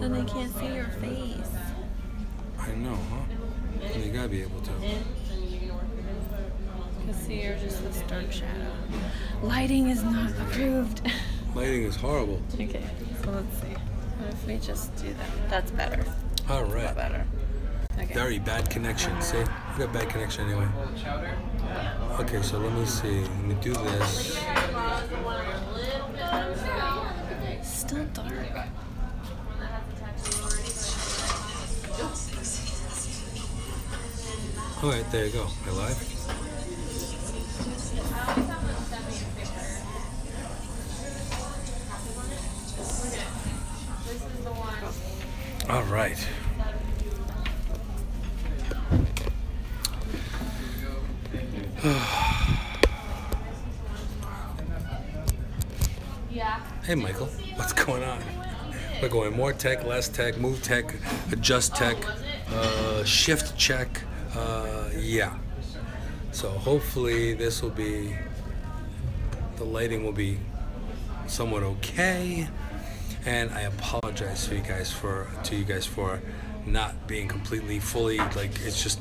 Then I can't see your face. I know, huh? You gotta be able to. Because see, you're just this dark shadow. Lighting is not approved. Lighting is horrible. Okay, so let's see. What if we just do that? That's better. All right. A lot better. Okay. Very bad connection. See? We got bad connection anyway. Okay, so let me see. Let me do this. Still dark. All right, there you go. Am I live? All right. Hey, Michael. What's going on? We're going more tech, less tech, move tech, adjust tech, shift check. Yeah. So hopefully this will be, the lighting will be somewhat okay. And I apologize to you guys for not being completely fully, like, it's just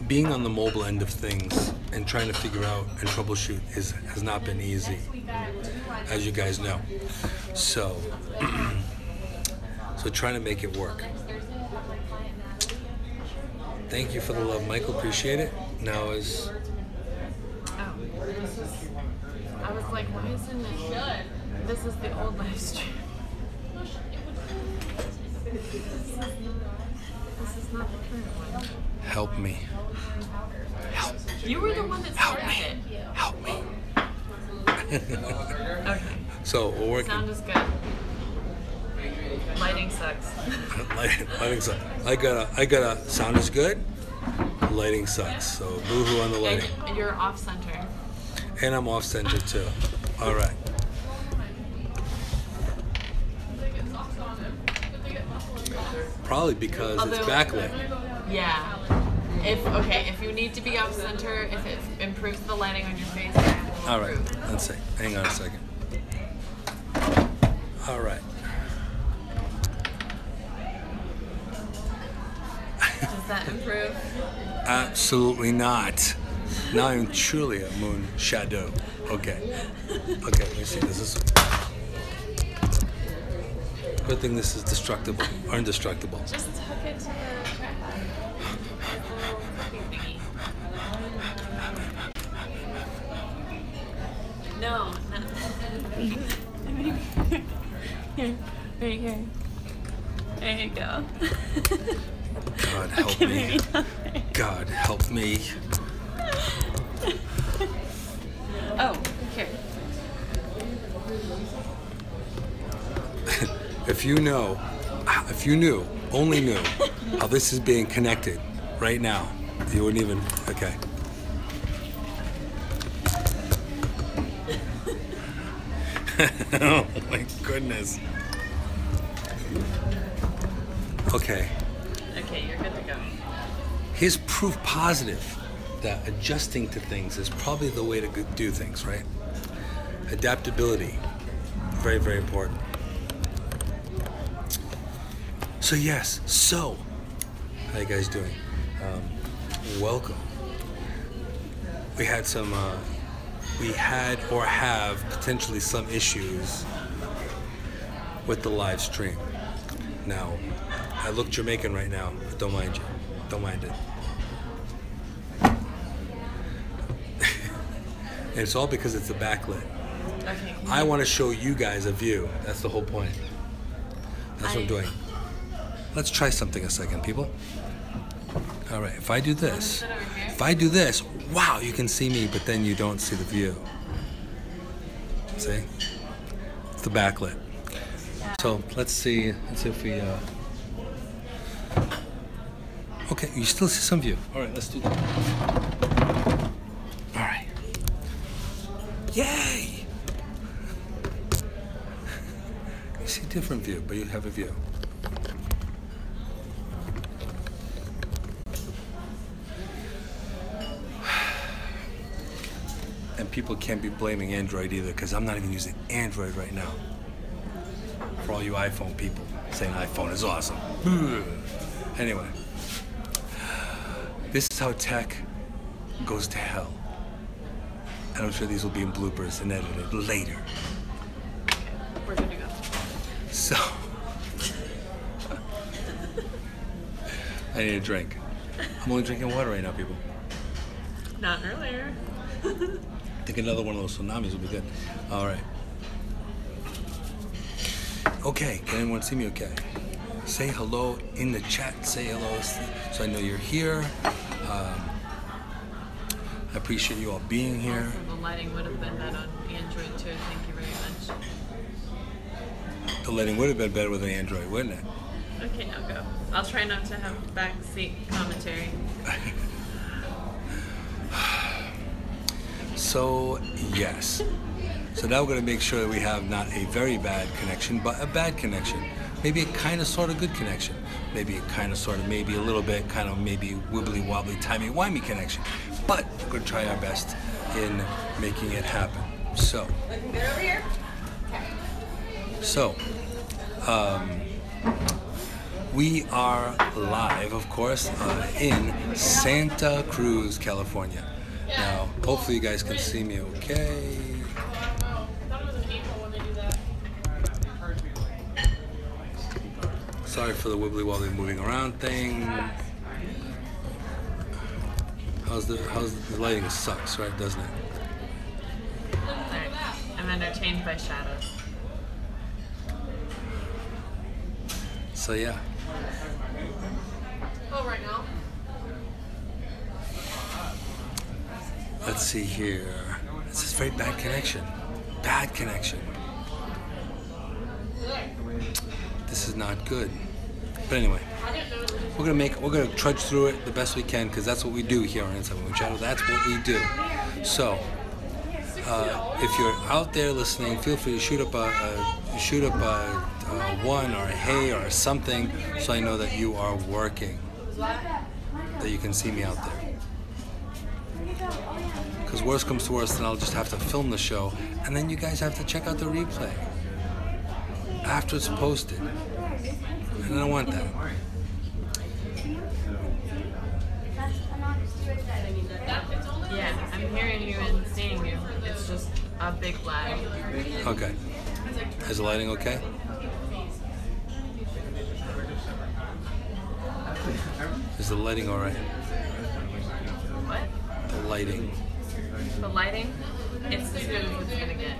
being on the mobile end of things and trying to figure out and troubleshoot has not been easy, as you guys know. So so trying to make it work. Thank you for the love, Michael. Appreciate it. Now is. Oh, I was like, why isn't it? This is the old live stream. This is not the current one. Help me. Help. You were the one that started it. Help me. Okay. So we're working. Sound is good. Lighting sucks. Lighting sucks. I gotta. Sound is good. Lighting sucks. So boo-hoo on the lighting. And you're off center. And I'm off center too. All right. Probably because it's backlit. Yeah. If you need to be off center, if it improves the lighting on your face. All right. Let's see. Hang on a second. All right. Does that improve? Absolutely not. Now I'm truly a Moonshadow. Okay. Okay, let me see. This is. Good thing this is destructible or indestructible. Just hook it to the tripod. No, here, right here. There you go. God help me. God help me. Oh, here. If you knew, only knew how this is being connected right now, you wouldn't even, okay. Oh my goodness. Okay. Okay, you're good to go. Here's proof positive that adjusting to things is probably the way to do things, right? Adaptability, very, very important. So yes, how you guys doing? Welcome. We had or have potentially some issues with the live stream. Now, I look Jamaican right now, but don't mind you. Don't mind it. And it's all because it's a backlit. Okay. I want to show you guys a view. That's the whole point. That's what I'm doing. Let's try something a second, people. All right, if I do this, wow, you can see me, but then you don't see the view. See? It's the backlit. So let's see if we, okay, you still see some view. All right, let's do that. All right. Yay! You see a different view, but you have a view. And people can't be blaming Android either, because I'm not even using Android right now. for all you iPhone people saying iPhone is awesome. Anyway, this is how tech goes to hell. And I'm sure these will be in bloopers and edited later. We're good to go. So, I need a drink. I'm only drinking water right now, people. Not earlier. I think another one of those tsunamis will be good. All right. Okay, can anyone see me okay? Say hello in the chat. Say hello so I know you're here. I appreciate you all being here. Also, the lighting would have been better on Android too. Thank you very much. The lighting would have been better with an Android, wouldn't it? Okay, now go. I'll try not to have backseat commentary. So, yes. So now we're going to make sure that we have not a very bad connection, but a bad connection. Maybe a kind of sort of good connection. Maybe a kind of sort of maybe a little bit kind of maybe wibbly wobbly timey-wimey connection. But we're going to try our best in making it happen. So. Looking good over here? So, we are live, of course, in Santa Cruz, California. Now, hopefully you guys can see me okay. Sorry for the wibbly wobbly moving around thing. How's the lighting? Sucks, right? Doesn't it? I'm entertained by shadows. So yeah. Oh, right now. Let's see here. This is very bad connection. Bad connection. This is not good. But anyway, we're gonna trudge through it the best we can because that's what we do here on Inside Moonshadow. That's what we do. So, if you're out there listening, feel free to shoot up a one or a hey or something, so I know that you are working, that you can see me out there. Because worst comes to worst, then I'll just have to film the show, and then you guys have to check out the replay after it's posted. And I don't want that. Yeah, I'm hearing you and seeing you. It's just a big lag. Okay. Is the lighting okay? Is the lighting all right? What? The lighting. The lighting? It's as good as it's gonna get.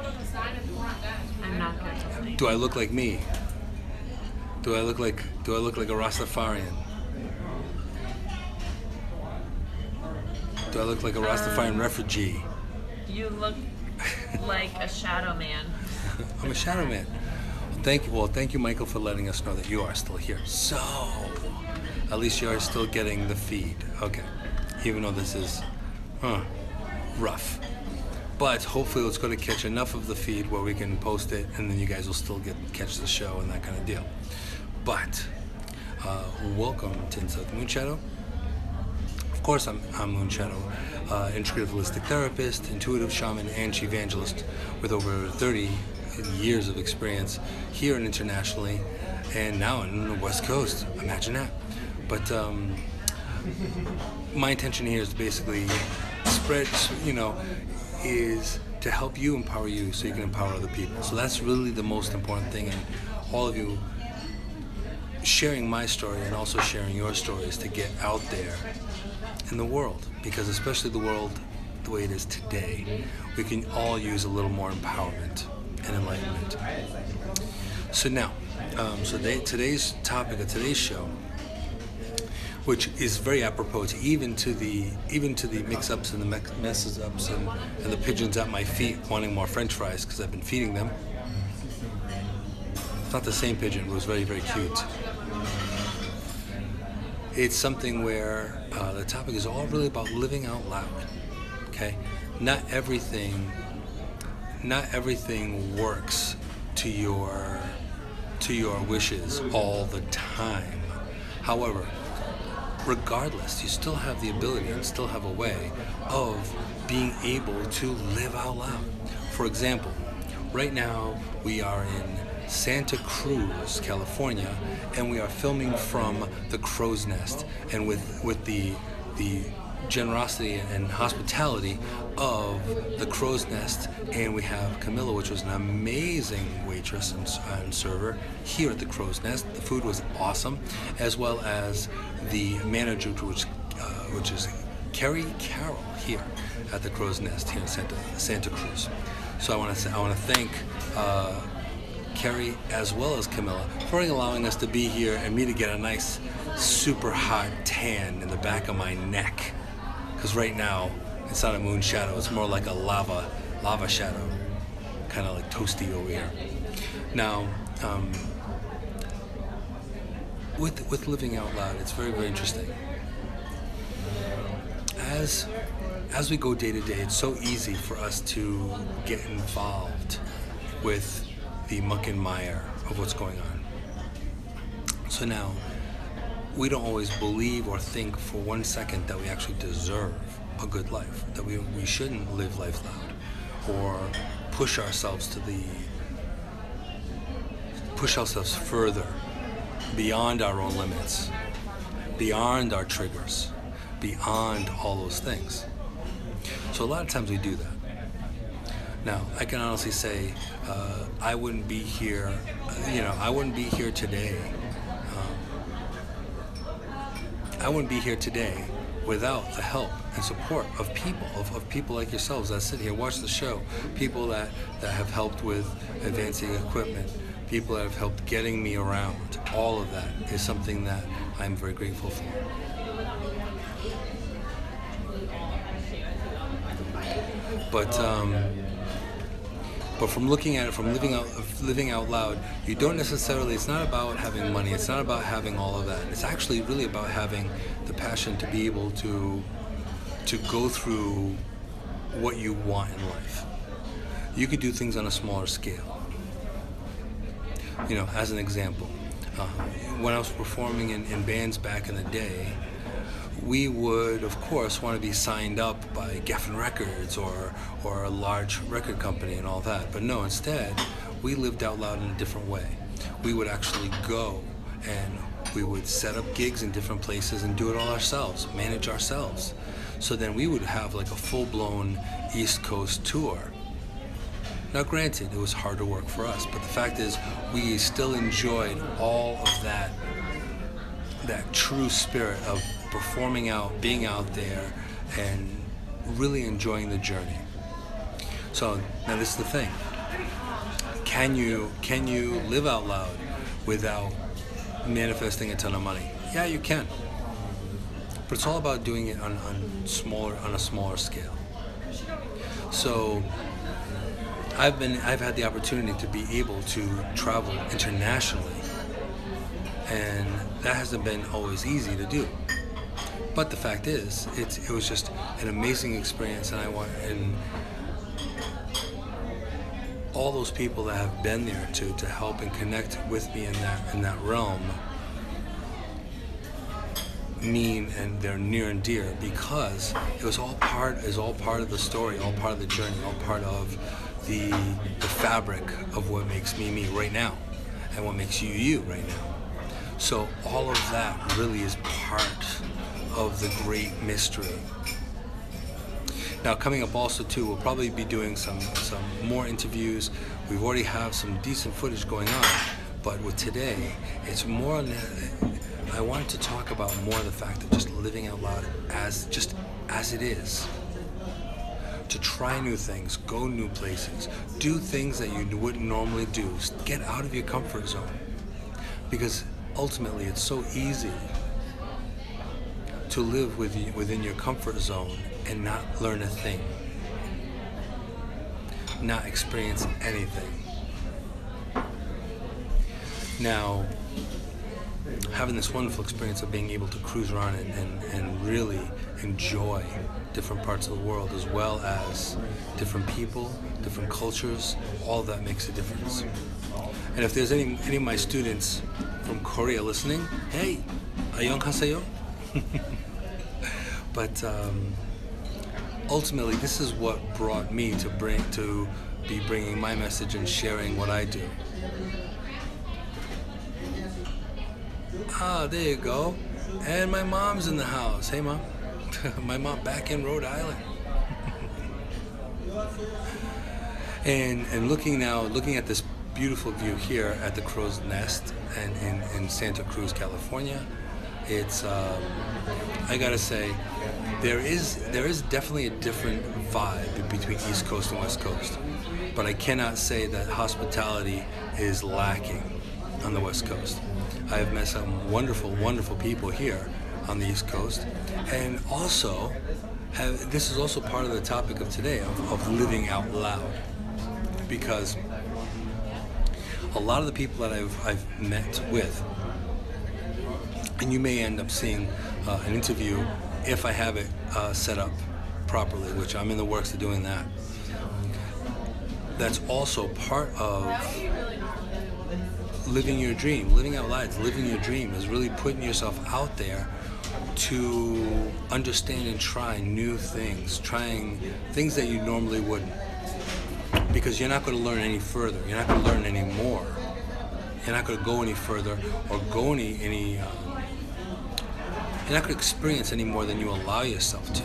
I'm not good at lighting. Do I look like me? Do I look like a Rastafarian? Do I look like a Rastafarian refugee? You look like a shadow man. I'm a shadow man. Thank you, Michael, for letting us know that you are still here. So, at least you are still getting the feed. Okay. Even though this is rough. But hopefully it's going to catch enough of the feed where we can post it, and then you guys will still catch the show and that kind of deal. But welcome to Inside Moonshadow. Of course, I'm Moonshadow, integrative holistic therapist, intuitive shaman, and CHI-vangelist with over 30 years of experience here and internationally, and now on the West Coast. Imagine that. But my intention here is to basically spread, is to help you empower you so you can empower other people. So that's really the most important thing, and all of you sharing my story and also sharing your stories to get out there in the world, because especially the world the way it is today, we can all use a little more empowerment and enlightenment. So now, today's topic of today's show, which is very apropos to even to the mix-ups and the messes-ups and the pigeons at my feet wanting more French fries because I've been feeding them. It's not the same pigeon, but it was very, very cute. It's something where the topic is all really about living out loud. Okay, not everything works to your wishes all the time. However, regardless, you still have the ability and still have a way of being able to live out loud. For example, right now we are in Santa Cruz, California, and we are filming from the Crow's Nest, and with the generosity and hospitality of the Crow's Nest. And we have Camilla, which was an amazing waitress and server here at the Crow's Nest. The food was awesome, as well as the manager, which is Carrie Carroll here at the Crow's Nest here in Santa Cruz. So I want to thank Carrie as well as Camilla for allowing us to be here and me to get a nice super hot tan in the back of my neck. Because right now, it's not a moon shadow, it's more like a lava shadow. Kind of like toasty over here. Now, with living out loud, it's very, very interesting. As we go day to day, it's so easy for us to get involved with the muck and mire of what's going on. So now, we don't always believe or think for 1 second that we actually deserve a good life, that we shouldn't live life loud or push ourselves further beyond our own limits, beyond our triggers, beyond all those things. So a lot of times we do that. Now, I can honestly say I wouldn't be here, I wouldn't be here today. I wouldn't be here today without the help and support of people like yourselves that sit here, watch the show, people that have helped with advancing equipment, people that have helped getting me around. All of that is something that I'm very grateful for. But from looking at it, from living out loud, you don't necessarily, it's not about having money, it's not about having all of that. It's actually really about having the passion to be able to go through what you want in life. You could do things on a smaller scale. As an example, when I was performing in bands back in the day, we would, of course, want to be signed up by Geffen Records or a large record company and all that. But no, instead, we lived out loud in a different way. We would actually go and we would set up gigs in different places and do it all ourselves, manage ourselves. So then we would have like a full-blown East Coast tour. Now granted, it was harder work for us, but the fact is we still enjoyed all of that true spirit of performing out, being out there, and really enjoying the journey. So now this is the thing. Can you live out loud without manifesting a ton of money? Yeah, you can. But it's all about doing it on a smaller scale. So I've had the opportunity to be able to travel internationally, and that hasn't been always easy to do. But the fact is, it was just an amazing experience, and all those people that have been there to help and connect with me in that realm mean, and they're near and dear, because it was all part of the story, all part of the journey, all part of the fabric of what makes me right now, and what makes you right now. So all of that really is part of the great mystery. Now coming up also too, we'll probably be doing some more interviews. We've already have some decent footage going on, but with today, it's more, I wanted to talk about more the fact of just living out loud as it is. To try new things, go new places, do things that you wouldn't normally do, get out of your comfort zone. Because ultimately it's so easy to live within your comfort zone and not learn a thing, not experience anything. Now, having this wonderful experience of being able to cruise around and really enjoy different parts of the world, as well as different people, different cultures, all that makes a difference. And if there's any of my students from Korea listening, hey, annyeonghaseyo. But ultimately, this is what brought me to be bringing my message and sharing what I do. Ah, there you go. And my mom's in the house. Hey, Mom. My mom back in Rhode Island. And looking at this beautiful view here at the Crow's Nest and in Santa Cruz, California, it's I gotta say, there is definitely a different vibe between East Coast and West Coast, but I cannot say that hospitality is lacking on the West Coast. I have met some wonderful, wonderful people here on the East Coast, and also this is also part of the topic of today of living out loud, because a lot of the people that I've met with, and you may end up seeing an interview if I have it set up properly, which I'm in the works of doing that. That's also part of living your dream. Living out loud, living your dream is really putting yourself out there to understand and try new things, trying things that you normally wouldn't. Because you're not going to learn any further. You're not going to learn any more. You're not going to go any further or go any you're not going to experience any more than you allow yourself to.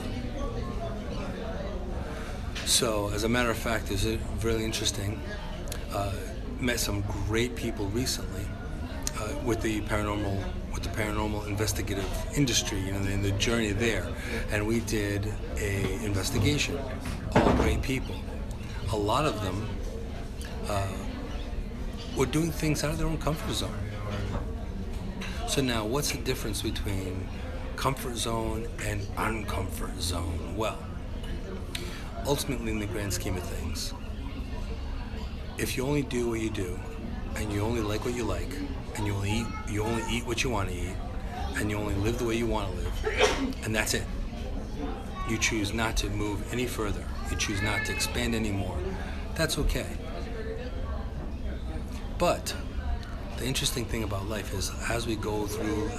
So, as a matter of fact, it's really interesting. Met some great people recently with the paranormal investigative industry, and the journey there. And we did a investigation. All great people. A lot of them were doing things out of their own comfort zone. So now, what's the difference between comfort zone and uncomfort zone? Well, ultimately, in the grand scheme of things, if you only do what you do, and you only like what you like, and you only eat what you want to eat, and you only live the way you want to live, and that's it. You choose not to move any further. You choose not to expand anymore. That's okay. But the interesting thing about life is, as we go through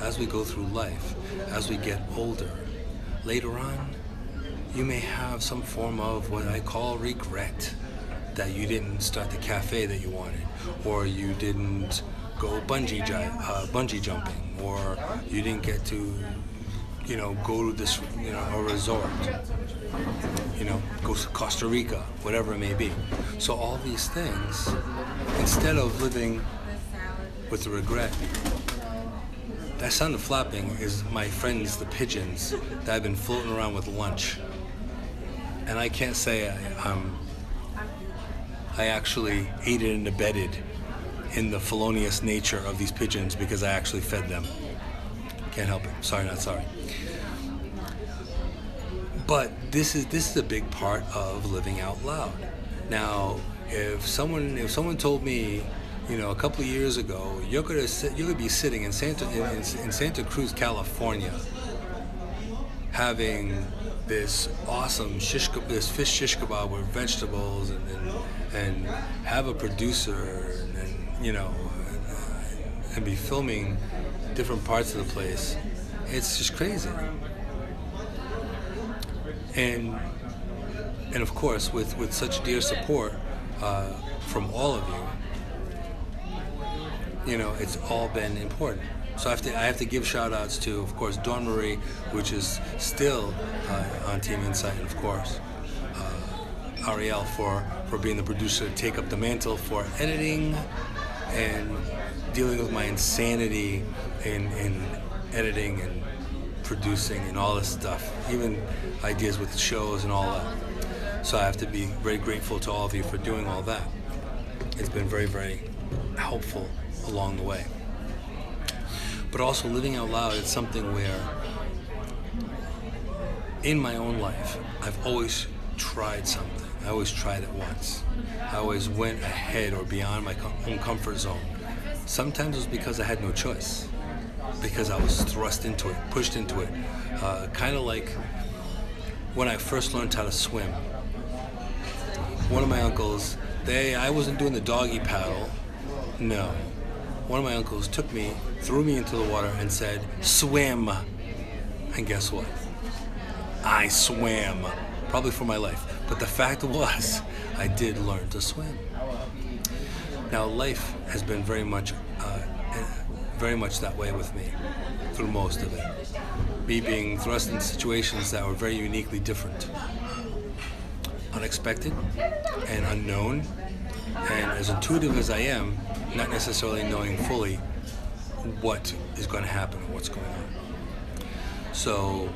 life, as we get older, later on, you may have some form of what I call regret, that you didn't start the cafe that you wanted, or you didn't go bungee jumping, or you didn't get to, go to this, a resort, go to Costa Rica, whatever it may be. So all these things, instead of living with the regret, that sound of flapping is my friends, the pigeons, that have been floating around with lunch. And I can't say I actually aided and abetted in the felonious nature of these pigeons, because I actually fed them. Can't help it. Sorry, not sorry. But this is a big part of living out loud. Now, if someone told me, a couple of years ago, you're gonna be sitting in Santa Cruz, California, having this awesome fish shish kebab with vegetables, and have a producer, and be filming different parts of the place, it's just crazy. And of course, with such dear support from all of you, it's all been important. So I have to give shout outs to, of course, Dawn Marie, which is still on Team Insight, and of course Ariel for being the producer, take up the mantle for editing and dealing with my insanity in editing and producing and all this stuff, even ideas with the shows and all that. So I have to be very grateful to all of you for doing all that. It's been very, very helpful along the way. But also, living out loud is something where, in my own life, I've always tried something. I always tried it once. I always went ahead or beyond my own comfort zone. Sometimes it was because I had no choice, because I was thrust into it, pushed into it. Kind of like when I first learned how to swim. One of my uncles, I wasn't doing the doggy paddle, no. One of my uncles took me, threw me into the water and said, swim. And guess what? I swam, probably for my life. But the fact was, I did learn to swim. Now, life has been very much very much that way with me through most of it. Me being thrust into situations that were very uniquely different, unexpected and unknown, and as intuitive as I am, not necessarily knowing fully what is going to happen or what's going on. So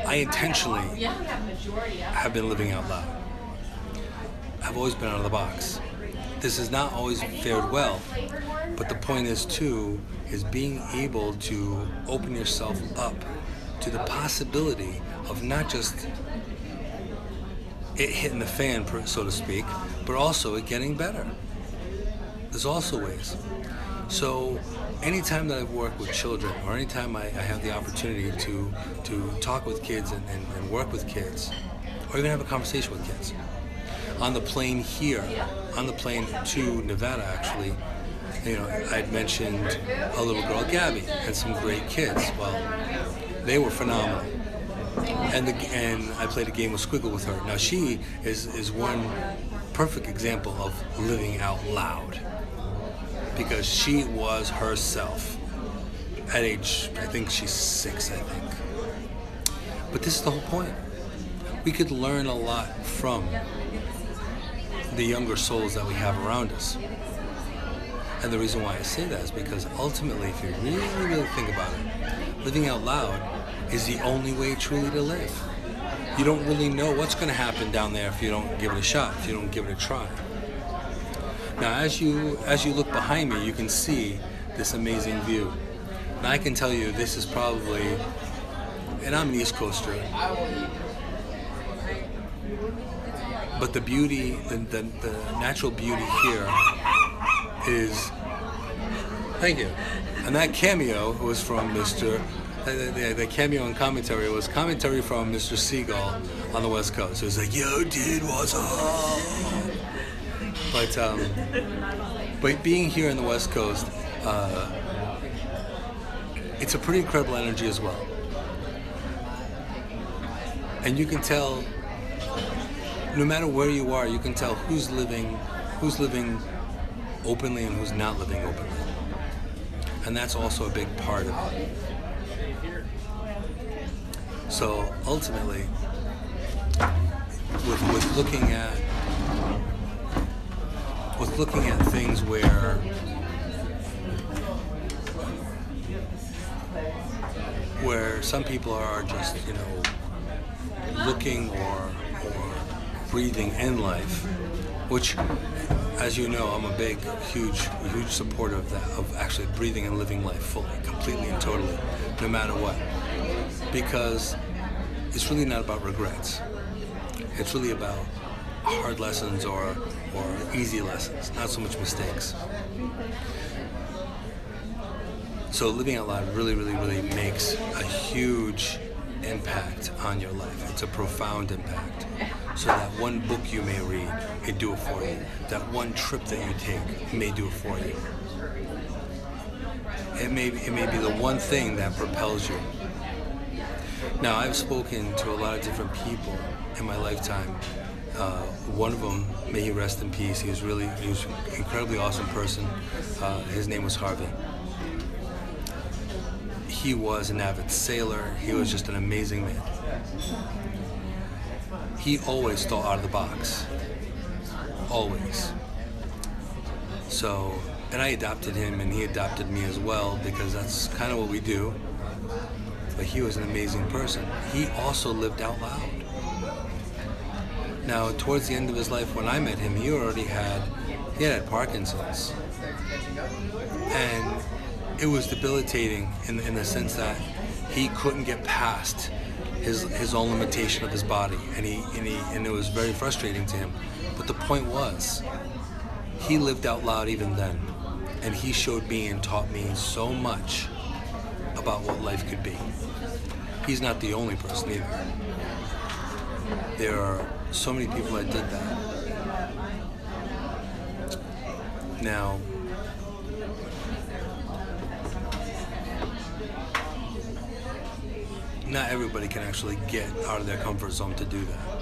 I intentionally have been living out loud. I've always been out of the box. This has not always fared well, but the point is too, is being able to open yourself up to the possibility of not just it hitting the fan, so to speak, but also it getting better. There's also ways. So anytime that I've worked with children, or anytime I have the opportunity to talk with kids and work with kids, or even have a conversation with kids, on the plane here, on the plane to Nevada actually, you know, I'd mentioned a little girl, Gabby, and some great kids. Well, they were phenomenal. And I played a game of Squiggle with her. Now she is one perfect example of living out loud, because she was herself at age, I think she's 6, I think. But this is the whole point. We could learn a lot from the younger souls that we have around us. And the reason why I say that is because ultimately, if you really, really think about it, living out loud is the only way truly to live. You don't really know what's going to happen down there if you don't give it a shot, if you don't give it a try. Now, as you look behind me, you can see this amazing view. Now, I can tell you this is probably, and I'm an East Coaster, but the beauty, the natural beauty here is, thank you. And that cameo was from the cameo and commentary was commentary from Mr. Seagull on the West Coast. It was like, yo, dude, what's up? But being here in the West Coast, it's a pretty incredible energy as well. And you can tell, no matter where you are, you can tell who's living openly and who's not living openly. And that's also a big part of it. So ultimately, with looking at things where some people are just, you know, looking or breathing in life, which, as you know, I'm a big, huge supporter of that, of actually breathing and living life fully, completely and totally, no matter what. Because it's really not about regrets. It's really about hard lessons or easy lessons, not so much mistakes. So living out loud really, really, really makes a huge impact on your life. It's a profound impact. So that one book you may read, it do it for you. That one trip that you take may do it for you. It may be the one thing that propels you. Now, I've spoken to a lot of different people in my lifetime. One of them, may he rest in peace, he was an incredibly awesome person. His name was Harvey. He was an avid sailor. He was just an amazing man. He always thought out of the box. Always. So, and I adopted him and he adopted me as well, because that's kind of what we do. But he was an amazing person. He also lived out loud. Now, towards the end of his life, when I met him, he had Parkinson's. And it was debilitating in the sense that he couldn't get past his own limitation of his body, and it was very frustrating to him. But the point was, he lived out loud even then, and he showed me and taught me so much about what life could be. He's not the only person either. There are so many people that did that. Now, not everybody can actually get out of their comfort zone to do that.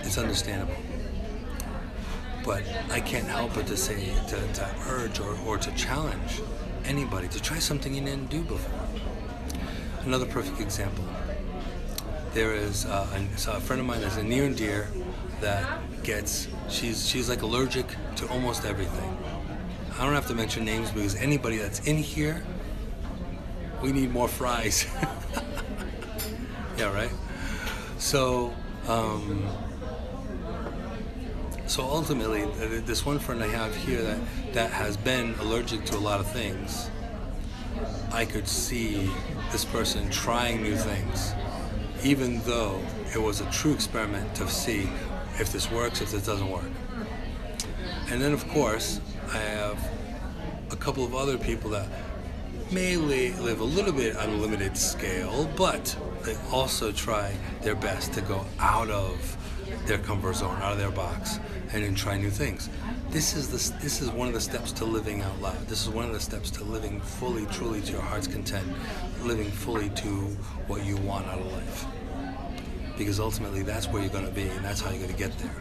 It's understandable. But I can't help but to say, to urge or to challenge anybody to try something you didn't do before. Another perfect example. There is a friend of mine that's a near and dear that she's like allergic to almost everything. I don't have to mention names because anybody that's in here, we need more fries. Yeah, right? So ultimately, this one friend I have here that has been allergic to a lot of things, I could see this person trying new things, even though it was a true experiment to see if this works, if this doesn't work. And then, of course, I have a couple of other people that may live a little bit on a limited scale, but they also try their best to go out of their comfort zone, out of their box, and then try new things. This is one of the steps to living out loud. This is one of the steps to living fully, truly to your heart's content, living fully to what you want out of life. Because ultimately, that's where you're going to be, and that's how you're going to get there.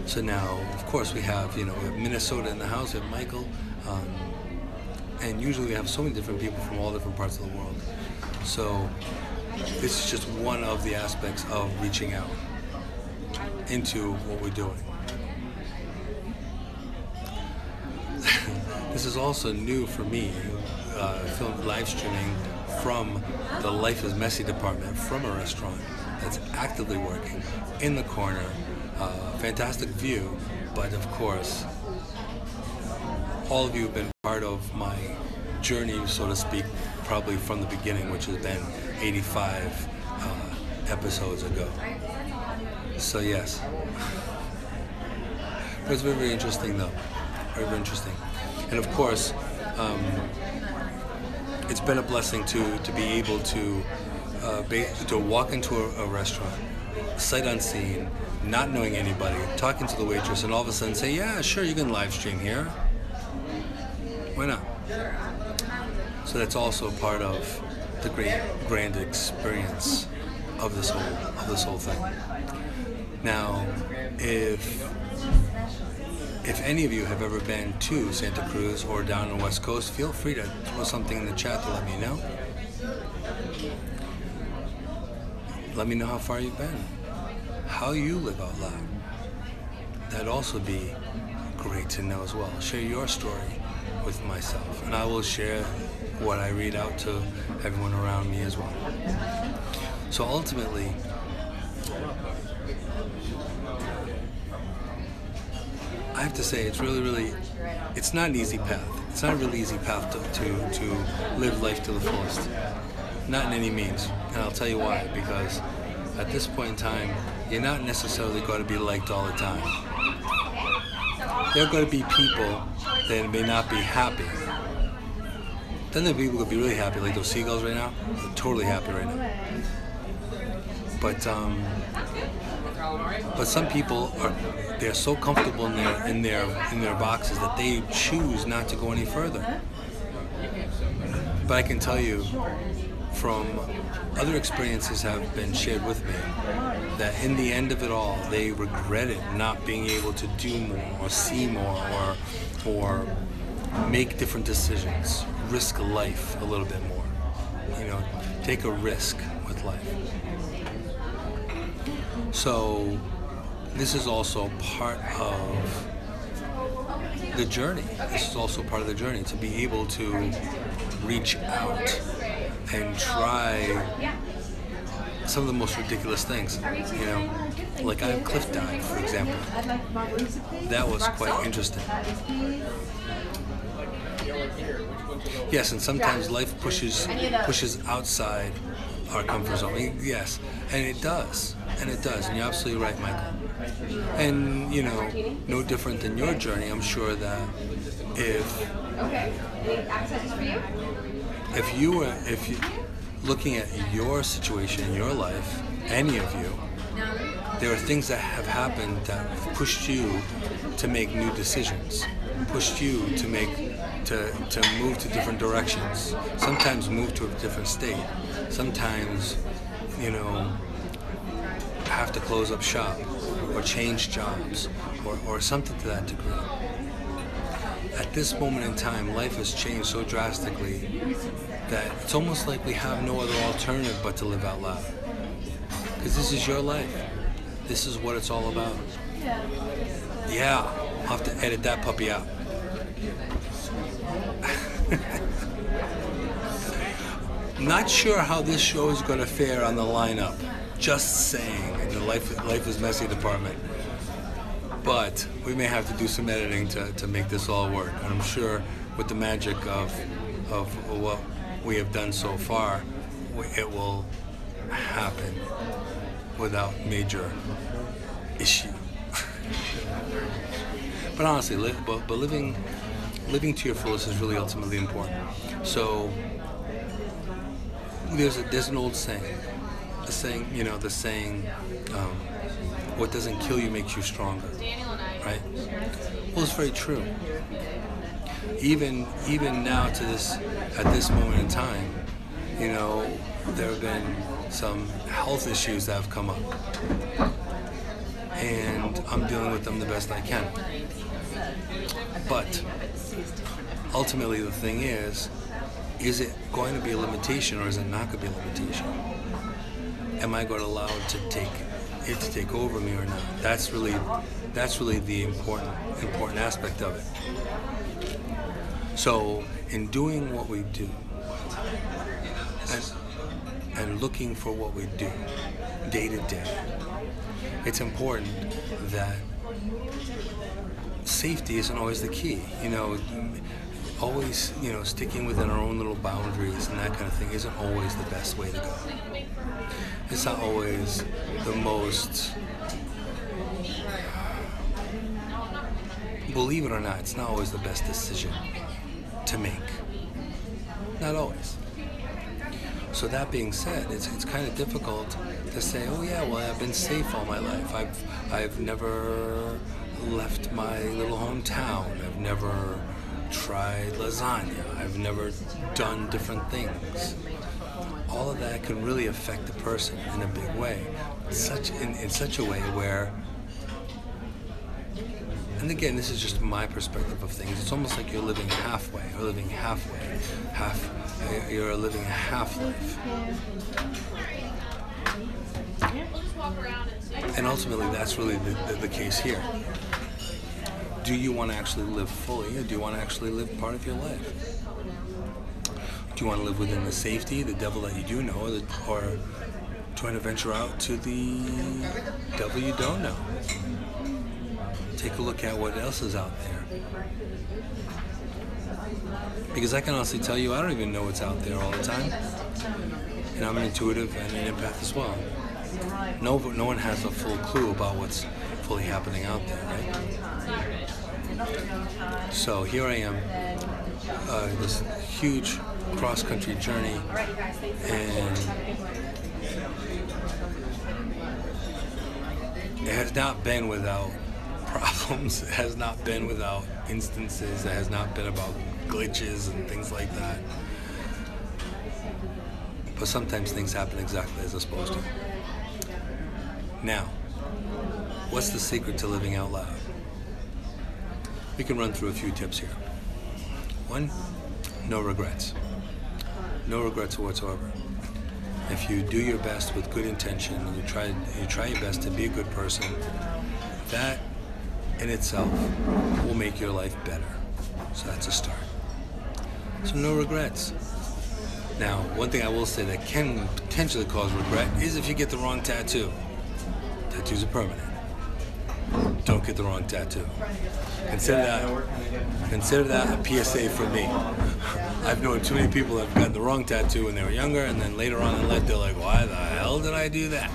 So now, of course, we have Minnesota in the house, we have Michael, and usually we have so many different people from all different parts of the world. So this is just one of the aspects of reaching out into what we're doing. This is also new for me, film live streaming from the Life is Messy department from a restaurant that's actively working in the corner. Fantastic view, but of course, all of you have been part of my journey, so to speak, probably from the beginning, which has been 85 episodes ago. So yes, but it's very, very interesting though, very, very interesting. And of course, it's been a blessing to be able to walk into a restaurant, sight unseen, not knowing anybody, talking to the waitress, and all of a sudden say, yeah, sure, you can live stream here. Why not? So that's also part of the great grand experience of this whole thing. Now, if any of you have ever been to Santa Cruz or down on the West Coast, feel free to throw something in the chat to let me know. Let me know how far you've been, how you live out loud. That'd also be great to know as well. Share your story with myself, and I will share what I read out to everyone around me as well. So ultimately, I have to say, it's really, it's not an easy path. It's not a really easy path to live life to the fullest. Not in any means. And I'll tell you why. Because at this point in time, you're not necessarily going to be liked all the time. There are going to be people that may not be happy. Then there are people who will be really happy, like those seagulls right now. They're totally happy right now. But some people they're so comfortable in their boxes that they choose not to go any further. But I can tell you, from other experiences have been shared with me, that in the end of it all, they regretted not being able to do more or see more or make different decisions, risk life a little bit more. Take a risk with life. So this is also part of the journey. This is also part of the journey, to be able to reach out and try some of the most ridiculous things. Like I have cliff dive, for example. That was quite interesting. Yes, and sometimes life pushes outside our comfort zone. Yes, and it does, and you're absolutely right, Michael. And no different than your journey, I'm sure that if you looking at your situation in your life, any of you, there are things that have happened that have pushed you to make new decisions, pushed you to move to different directions, sometimes move to a different state, sometimes have to close up shop or change jobs or something to that degree. at this moment in time, life has changed so drastically that it's almost like we have no other alternative but to live out loud. Because this is your life. This is what it's all about. Yeah, I'll have to edit that puppy out. Not sure how this show is going to fare on the lineup. Just saying, in the Life is Messy department. But we may have to do some editing to make this all work. And I'm sure with the magic of what we have done so far, it will happen without major issue. But honestly, living to your fullest is really ultimately important. So there's an old saying. The saying, what doesn't kill you makes you stronger, right? Well, it's very true. Even now at this moment in time, there have been some health issues that have come up, and I'm dealing with them the best I can. But ultimately, the thing is it going to be a limitation or is it not going to be a limitation? Am I going to allow it to take over me or not? That's really the important aspect of it. So in doing what we do and looking for what we do day to day, it's important that safety isn't always the key. Always, sticking within our own little boundaries and that kind of thing isn't always the best way to go. It's not always the most, believe it or not, it's not always the best decision to make. Not always. So that being said, it's kind of difficult to say, oh yeah, well, I've been safe all my life. I've never left my little hometown. I've never tried lasagna. I've never done different things. All of that can really affect the person in a big way, in such a way where, and again, this is just my perspective of things. It's almost like you're living halfway, or living halfway, you're living a half life. And ultimately, that's really the case here. Do you want to actually live fully, or do you want to actually live part of your life? Do you want to live within the safety, the devil that you do know, or do you want to venture out to the devil you don't know? Take a look at what else is out there. Because I can honestly tell you, I don't even know what's out there all the time. And I'm an intuitive and an empath as well. No one has a full clue about what's fully happening out there, right? So here I am, this huge cross-country journey, and it has not been without problems. It has not been without instances. It has not been about glitches and things like that. But sometimes things happen exactly as they're supposed to. Now, what's the secret to living out loud? We can run through a few tips here. One, no regrets. No regrets whatsoever. If you do your best with good intention and you try your best to be a good person, that in itself will make your life better. So that's a start. So no regrets. Now, one thing I will say that can potentially cause regret is if you get the wrong tattoo. Tattoos are permanent. Don't get the wrong tattoo. Consider that a PSA from me. I've known too many people that have gotten the wrong tattoo when they were younger, and then later on in life they're like, why the hell did I do that?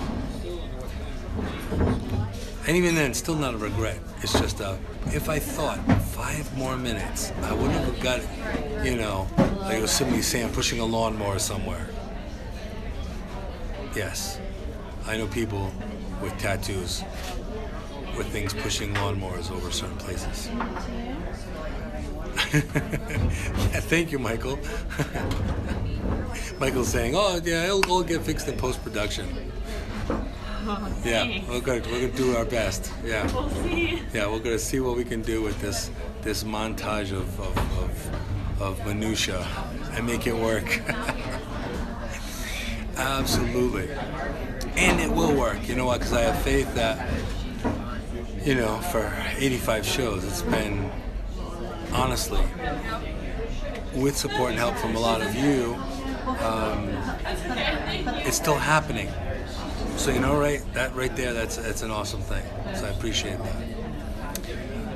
And even then, still not a regret. It's just if I thought 5 more minutes, I wouldn't have got it, like Yosemite Sam pushing a lawnmower somewhere. Yes, I know people with tattoos with things pushing lawnmowers over certain places. Yeah, thank you, Michael. Michael's saying, oh yeah, it'll get fixed in post-production. Yeah, Thanks. we're gonna do our best. Yeah. We'll see. Yeah, we're gonna see what we can do with this montage of minutia and make it work. Absolutely, and it will work. You know what? Because I have faith that, you know, for 85 shows, it's been, honestly, with support and help from a lot of you, it's still happening. So you know, that right there, that's an awesome thing. So I appreciate that.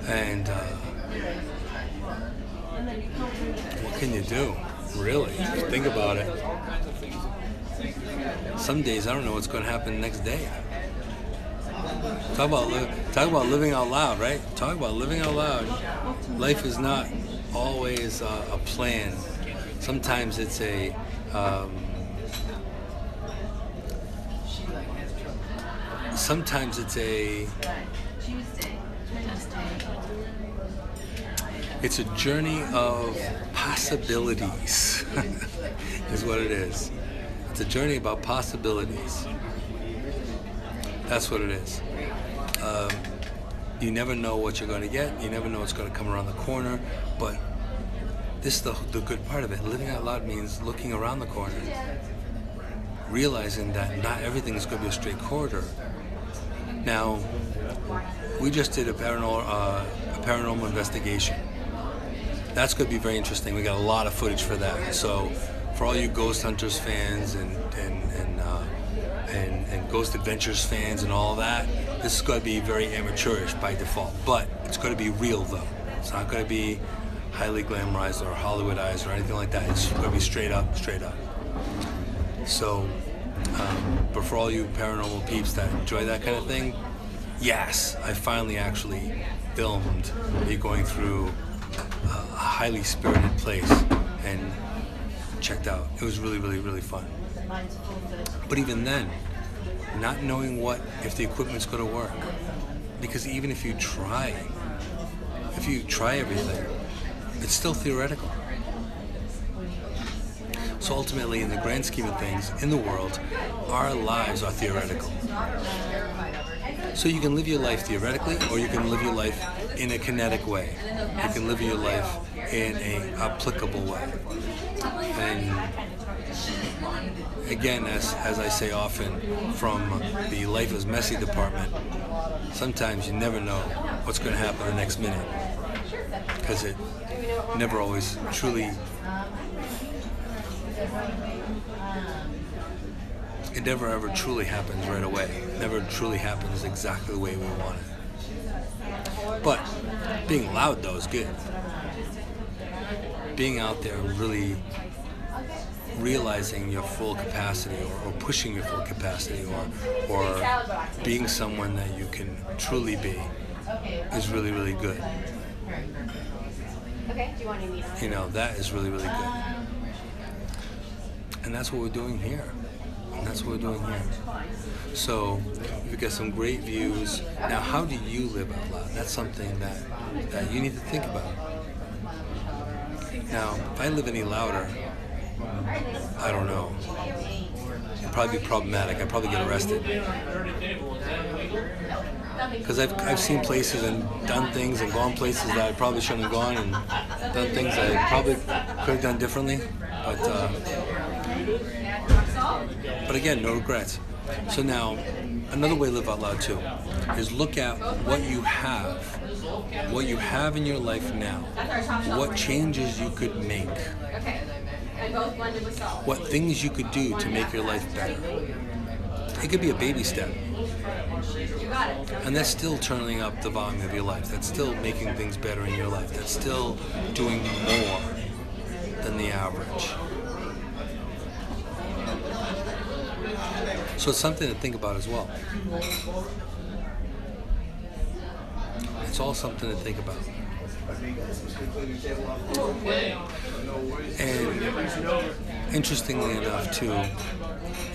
And what can you do, really? Think about it. Some days I don't know what's going to happen the next day. Talk about living out loud, right? Talk about living out loud. Life is not always a plan. Sometimes it's a it's a journey of possibilities. Is what it is. It's a journey about possibilities. That's what it is. You never know what you're going to get. You never know what's going to come around the corner. But this is the good part of it. Living out loud means looking around the corner, realizing that not everything is going to be a straight corridor. Now, we just did a paranormal investigation. That's going to be very interesting. We got a lot of footage for that. So, for all you Ghost Hunters fans and Ghost Adventures fans and all that, this is going to be very amateurish by default. But it's going to be real, though. It's not going to be highly glamorized or Hollywoodized or anything like that. It's going to be straight up. So, but for all you paranormal peeps that enjoy that kind of thing, yes, I finally actually filmed me going through a highly spirited place and checked out. It was really, really, really fun. But even then, not knowing if the equipment's going to work, because even if you try everything, it's still theoretical. So ultimately, in the grand scheme of things, in the world, our lives are theoretical. So you can live your life theoretically, or you can live your life in a kinetic way. You can live your life in an applicable way. And again, as I say often, from the Life is Messy department, sometimes you never know what's going to happen the next minute, because it never always truly... It never ever truly happens right away. It never truly happens exactly the way we want it. But being loud, though, is good. Being out there and really realizing your full capacity, or pushing your full capacity, or being someone that you can truly be, is really, really good. You know, that is really, really good. And that's what we're doing here. So we've got some great views. Now, how do you live out loud? That's something that you need to think about. Now, if I live any louder, I don't know. It'd probably be problematic. I'd probably get arrested. Because I've seen places and done things and gone places that I probably shouldn't have gone, and done things that I probably could have done differently. But again, no regrets. So now, another way to live out loud too is look at what you have in your life now, what changes you could make, what things you could do to make your life better. It could be a baby step, and that's still turning up the volume of your life. That's still making things better in your life. That's still doing more than the average. So it's something to think about as well. It's all something to think about. And interestingly enough, too,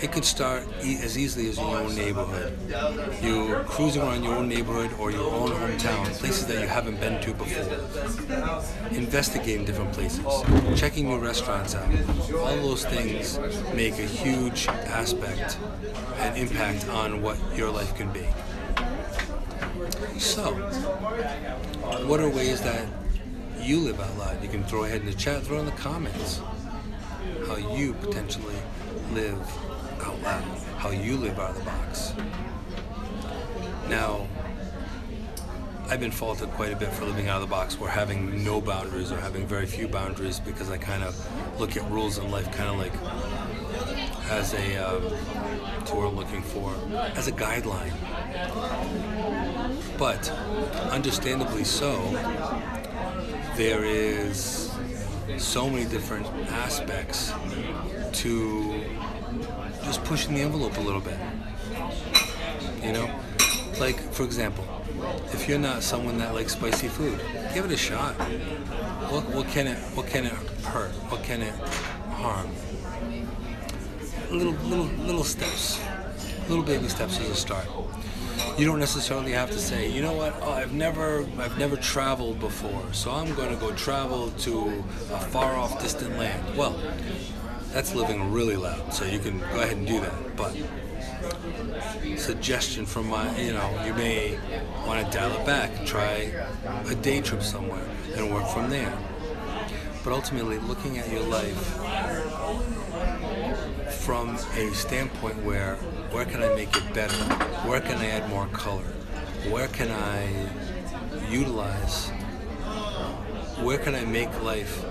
It could start as easily as in your own neighborhood. You cruising around your own neighborhood or your own hometown, places that you haven't been to before. Investigating different places, checking new restaurants out. All those things make a huge aspect and impact on what your life can be. So, what are ways that you live out loud? You can throw ahead in the chat, throw in the comments how you potentially live out loud, how you live out of the box. Now, I've been faulted quite a bit for living out of the box or having no boundaries or having very few boundaries because I kind of look at rules in life kind of like as a, to what we're looking for, as a guideline. But, understandably so, there is so many different aspects to just pushing the envelope a little bit. You know? Like, for example, if you're not someone that likes spicy food, give it a shot. What can it hurt? What can it harm? Little steps. Little baby steps as a start. You don't necessarily have to say, you know what, oh, I've never traveled before, so I'm going to go travel to a far off distant land. Well, that's living really loud, so you can go ahead and do that. But suggestion from you may want to dial it back, try a day trip somewhere and work from there. But ultimately, looking at your life from a standpoint where can I make it better? Where can I add more color? Where can I utilize? Where can I make life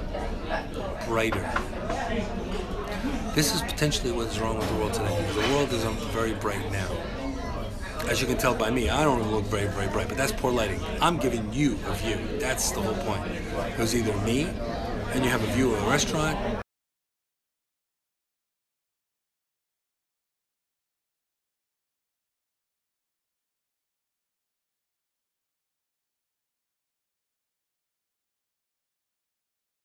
brighter? This is potentially what's wrong with the world today. The world isn't very bright now. As you can tell by me, I don't even look very, very bright, but that's poor lighting. I'm giving you a view. That's the whole point. It was either me, and you have a view of a restaurant,